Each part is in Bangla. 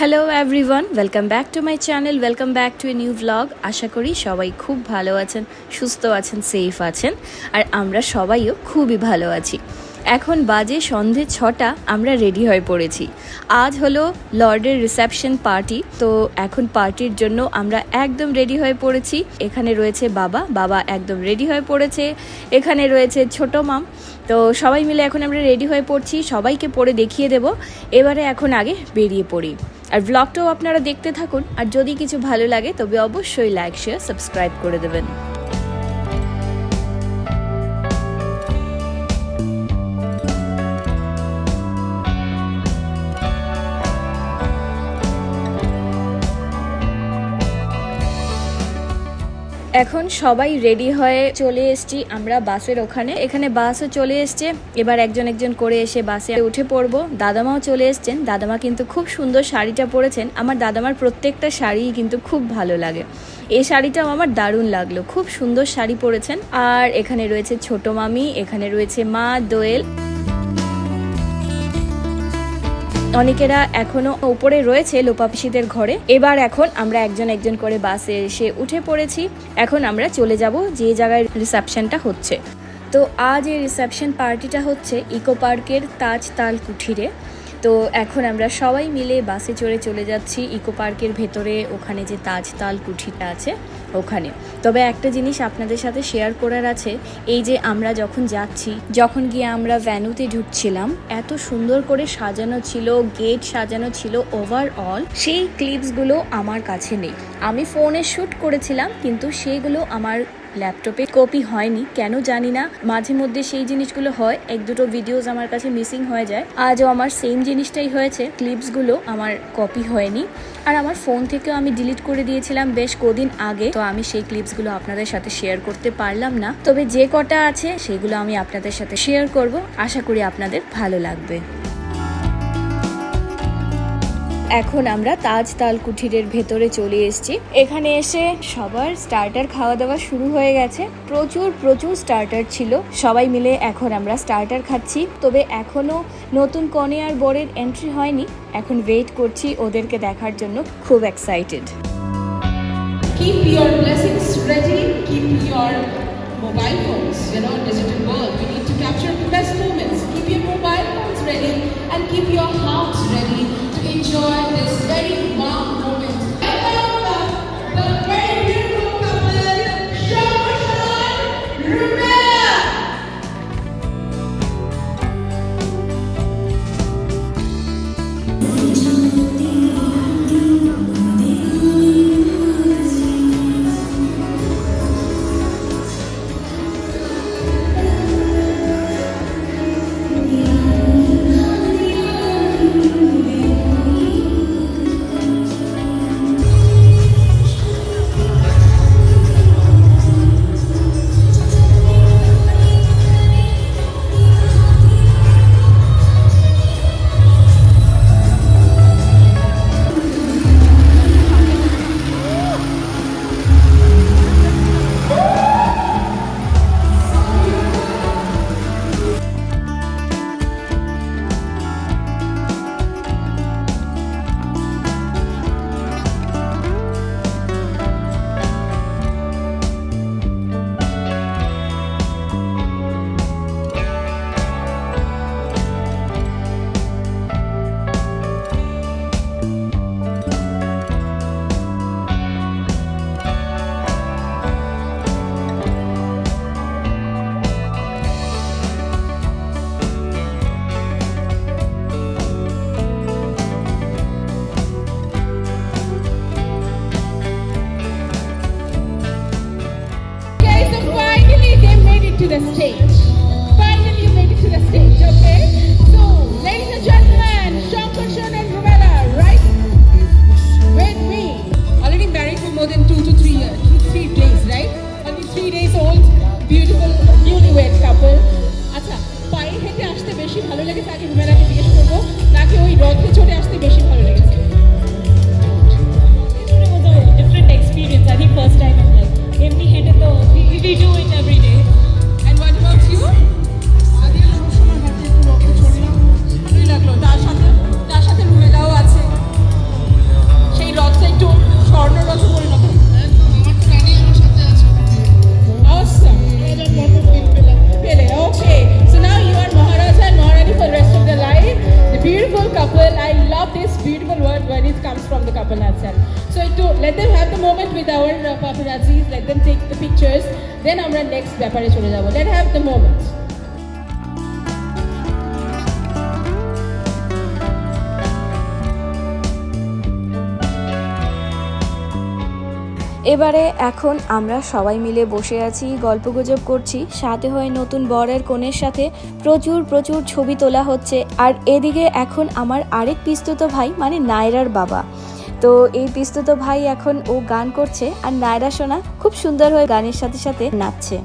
Hello everyone, welcome back to my channel, welcome back to a new vlog. আশা করি সবাই খুব ভালো আছেন, সুস্থ আছেন, সেফ আছেন, আর আমরা সবাইও খুবই ভালো আছি। এখন বাজে সন্ধে 6টা, আমরা রেডি হয়ে পড়েছি। আজ হলো লর্ডের রিসেপশন পার্টি, তো এখন পার্টির জন্য আমরা একদম রেডি হয়ে পড়েছি। এখানে রয়েছে বাবা একদম রেডি হয়ে পড়েছে, এখানে রয়েছে ছোট মাম। তো সবাই মিলে এখন আমরা রেডি হয়ে পড়ছি, সবাইকে পরে দেখিয়ে দেব। এবারে এখন আগে বেরিয়ে পড়ি, আর ব্লগটাও আপনারা দেখতে থাকুন। আর যদি কিছু ভালো লাগে তবে অবশ্যই লাইক, শেয়ার, সাবস্ক্রাইব করে দেবেন। এখন সবাই রেডি হয়ে চলে এসেছি আমরা বাসের ওখানে। এখানে বাসও চলে এসছে, এবার একজন একজন করে এসে বাসে উঠে পড়বো। দাদামাও চলে এসছেন, দাদামা কিন্তু খুব সুন্দর শাড়িটা পরেছেন। আমার দাদামার প্রত্যেকটা শাড়িই কিন্তু খুব ভালো লাগে, এই শাড়িটাও আমার দারুণ লাগলো, খুব সুন্দর শাড়ি পরেছেন। আর এখানে রয়েছে ছোট মামি, এখানে রয়েছে মা, দোয়েল, অনেকেরা এখনো উপরে রয়েছে লোপাপিসিদের ঘরে। এবার এখন আমরা একজন একজন করে বাসে এসে উঠে পড়েছি। এখন আমরা চলে যাব যে জায়গায় রিসেপশনটা হচ্ছে। তো আজ এই রিসেপশন পার্টিটা হচ্ছে ইকো পার্কের তাজ তাল কুঠিরে। তো এখন আমরা সবাই মিলে বাসে চড়ে চলে যাচ্ছি ইকো পার্কের ভেতরে, ওখানে যে তাজ তাল কুঠিটা আছে ওখানে। তবে একটা জিনিস আপনাদের সাথে শেয়ার করার আছে, এই যে আমরা যখন যাচ্ছি, যখন গিয়ে আমরা ভ্যানুতে ঢুকছিলাম, এত সুন্দর করে সাজানো ছিল, গেট সাজানো ছিল ওভারঅল। সেই ক্লিপসগুলো আমার কাছে নেই, আমি ফোনে শ্যুট করেছিলাম, কিন্তু সেগুলো আমার ল্যাপটপে কপি হয়নি, কেন জানি না। মাঝে মধ্যে সেই জিনিসগুলো হয়, এক দুটো ভিডিওস আমার কাছে মিসিং হয়ে যায়। আজও আমার সেম জিনিসটাই হয়েছে, ক্লিপসগুলো আমার কপি হয়নি। আর আমার ফোন থেকেও আমি ডিলিট করে দিয়েছিলাম বেশ কদিন আগে, তো আমি সেই ক্লিপসগুলো আপনাদের সাথে শেয়ার করতে পারলাম না। তবে যে কটা আছে সেগুলো আমি আপনাদের সাথে শেয়ার করব, আশা করি আপনাদের ভালো লাগবে। এখন আমরা তাজ তাল কুঠিরের ভেতরে চলে এসেছি। এখানে এসে সবার স্টার্টার খাওয়া দাওয়া শুরু হয়ে গেছে, প্রচুর স্টার্টার ছিল। সবাই মিলে এখন আমরা স্টার্টার খাচ্ছি। তবে এখনো নতুন কনে আর বরের এন্ট্রি হয়নি, এখন ওয়েট করছি ওদেরকে দেখার জন্য, খুব excited. Keep your blessings ready, keep your mobile phones, digital world. We need to capture the best moments. Keep your mobile phones ready and keep your hearts ready to enjoy this very warm moment. The very beautiful couple, Shobhan Rumela. paparazzi. So to let them have the moment with our paparazzis, let them take the pictures. Then আমরা next ব্যাপারে চলে যাব. Let have the moment. এবারে এখন আমরা সবাই মিলে বসে আছি, গল্পগুজব করছি, সাথে হয় নতুন বরের কনের সাথে প্রচুর প্রচুর ছবি তোলা হচ্ছে। আর এদিকে এখন আমার আরেক পিস্তুত ভাই মানে নায়রার বাবা, তো এই পিস্তুত ভাই এখন ও গান করছে আর নায়রা সোনা খুব সুন্দর হয়ে গানের সাথে সাথে নাচছে।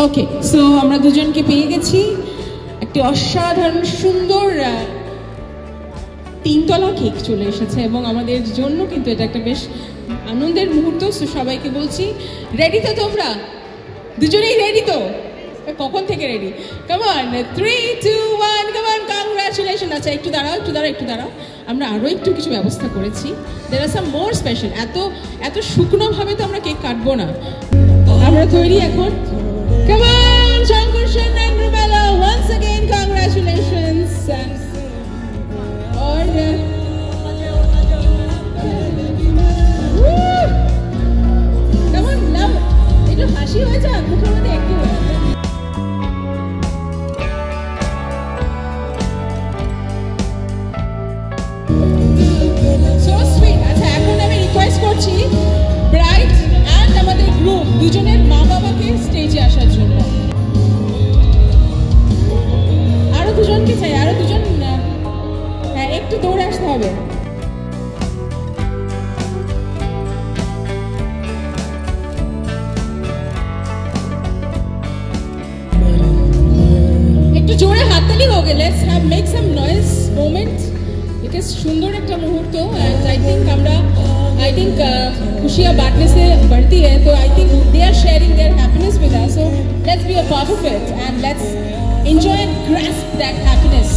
ওকে, সো আমরা দুজনকে পেয়ে গেছি। একটি অসাধারণ সুন্দর 3তলা কেক চলে এসেছে এবং আমাদের জন্য কিন্তু এটা একটা বেশ আনন্দের মুহূর্ত। সো সবাইকে বলছি, রেডি তো তোমরা? দুজনেই রেডি তো? কখন থেকে ready? Come on, 3 2 1 come on, congratulation. আচ্ছা একটু দাঁড়াও, একটু দাঁড়াও, আমরা আরও একটু কিছু ব্যবস্থা করেছি। দেয়ার আর সাম মোর স্পেশাল। এত শুকনোভাবে তো আমরা কেক কাটবো না। আমরা তৈরি এখন? Come on, Shankarshan and Rumela, once again, congratulations. Come on, love. It's hashi hoye jaa, mukher moddhe ekটু so sweet. আচ্ছা এখন আমি রিকোয়েস্ট করছি ব্রাইড এন্ড আমাদের গ্রুপ দুজনের মা বাবাকে স্টেজে আসার জন্য। আরো দুজনকে চাই, আরো দুজন। হ্যাঁ, একটু দৌড়ে আসতে হবে। একটু জোরে হাততালি হোগে। Let's have make some noise moment because সুন্দর একটা মুহূর্ত। এন্ড I think खुशियाँ बांटने से बढ़ती है, तो I think they are sharing their happiness with us. So let's be a part of it and let's enjoy and grasp that happiness.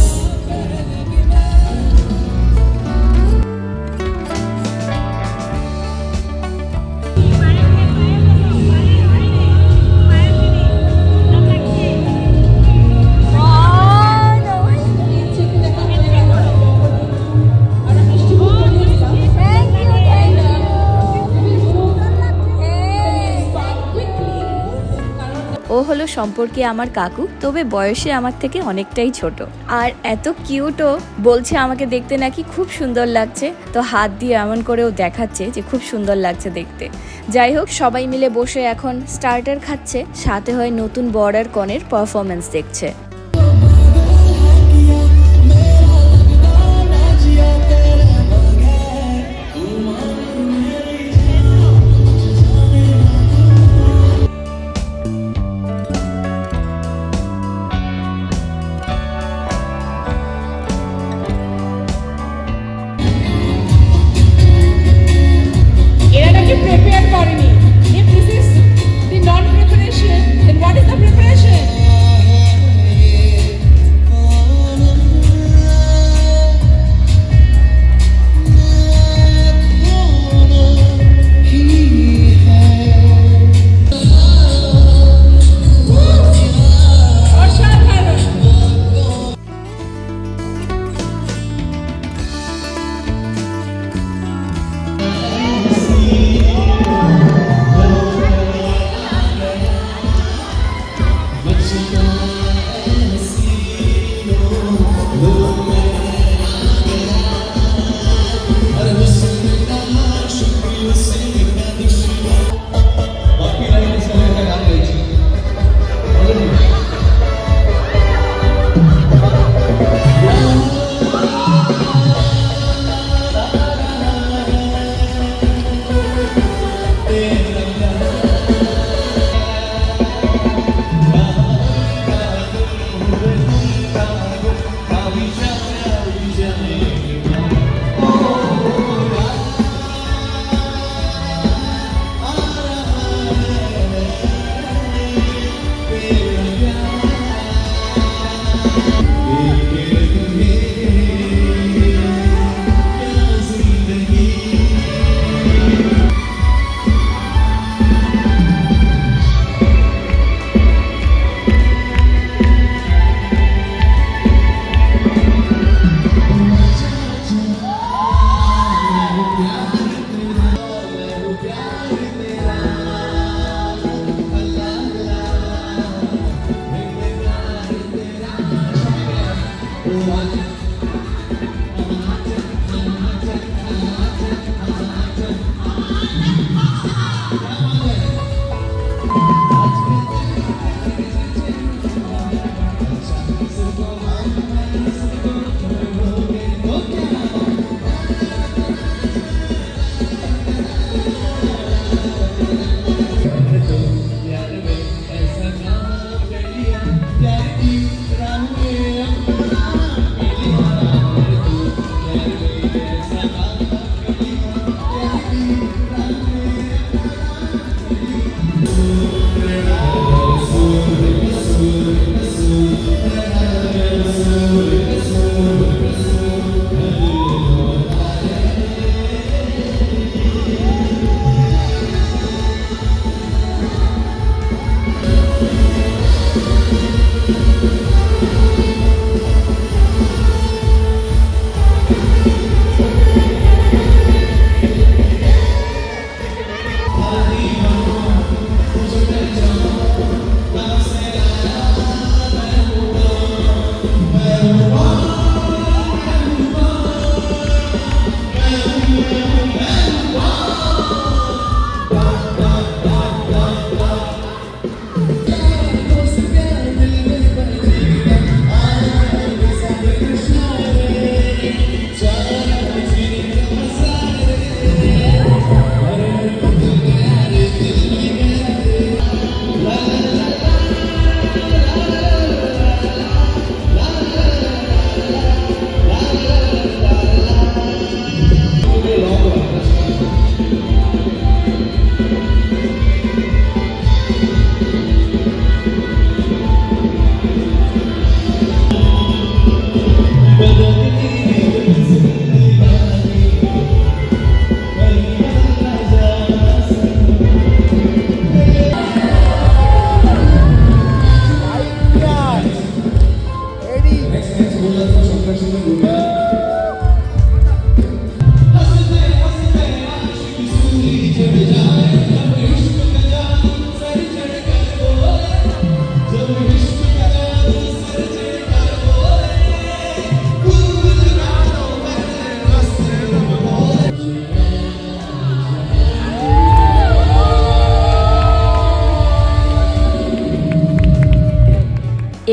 ও হলো সম্পর্কে আমার কাকু, তবে বয়সে আমার থেকে অনেকটাই ছোট। আর এত কিউটও, বলছে আমাকে দেখতে নাকি খুব সুন্দর লাগছে, তো হাত দিয়ে এমন করেও দেখাচ্ছে যে খুব সুন্দর লাগছে দেখতে। যাই হোক, সবাই মিলে বসে এখন স্টার্টার খাচ্ছে, সাথে হয় নতুন বর আর কনের পারফরমেন্স দেখছে। If this is the non-preparation, then what is the preparation?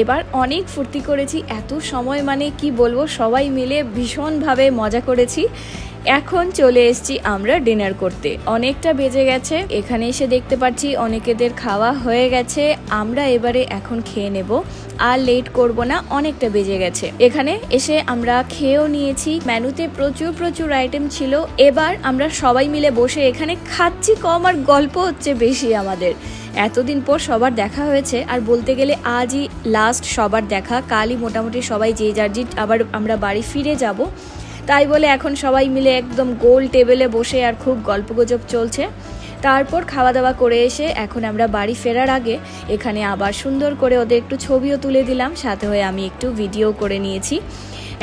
এবার অনেক ফুর্তি করেছি, এত সময় মানে কি বলবো, সবাই মিলে ভীষণভাবে মজা করেছি। এখন চলে এসেছি আমরা ডিনার করতে, অনেকটা বেজে গেছে। এখানে এসে দেখতে পাচ্ছি অনেকেদের খাওয়া হয়ে গেছে, আমরা এবারে এখন খেয়ে নেব, আর লেট করব না, অনেকটা বেজে গেছে। এখানে এসে আমরা খেয়েও নিয়েছি, মেনুতে প্রচুর আইটেম ছিল। এবার আমরা সবাই মিলে বসে এখানে খাচ্ছি কম আর গল্প হচ্ছে বেশি আমাদের। এতদিন পর সবার দেখা হয়েছে, আর বলতে গেলে আজই লাস্ট সবার দেখা, কালই মোটামুটি সবাই যে যার আবার আমরা বাড়ি ফিরে যাব। তাই বলে এখন সবাই মিলে একদম গোল টেবিলে বসে আর খুব গল্পগুজব চলছে। তারপর খাওয়া দাওয়া করে এসে এখন আমরা বাড়ি ফেরার আগে এখানে আবার সুন্দর করে ওদের একটু ছবিও তুলে দিলাম, সাথে হয়ে আমি একটু ভিডিও করে নিয়েছি।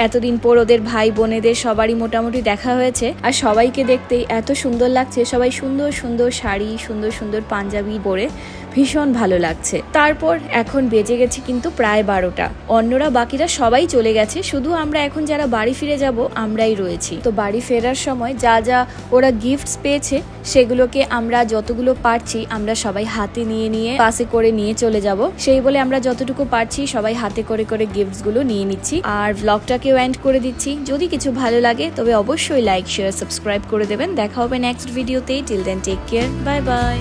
এতদিন পর ওদের ভাই বোনেদের সবারই মোটামুটি দেখা হয়েছে, আর সবাইকে দেখতেই এত সুন্দর লাগছে। সবাই সুন্দর শাড়ি, সুন্দর পাঞ্জাবি পরে ভীষণ ভালো লাগছে। তারপর এখন বেজে গেছে কিন্তু প্রায় 12টা, অন্যরা বাকিরা সবাই চলে গেছে, শুধু আমরা এখন যারা বাড়ি ফিরে যাব আমরাই রয়েছি। তো বাড়ি ফেরার সময় যা ওরা গিফটস পেয়েছে সেগুলোকে আমরা যতগুলো পারছি আমরা সবাই হাতে নিয়ে বাসে করে নিয়ে চলে যাব। সেই বলে আমরা যতটুকু পারছি সবাই হাতে করে গিফটস গুলো নিয়ে নিচ্ছি, আর ব্লগটাকেও এন্ড করে দিচ্ছি। যদি কিছু ভালো লাগে তবে অবশ্যই লাইক, শেয়ার, সাবস্ক্রাইব করে দেবেন। দেখা হবে নেক্সট ভিডিওতে। Till then take care, bye by.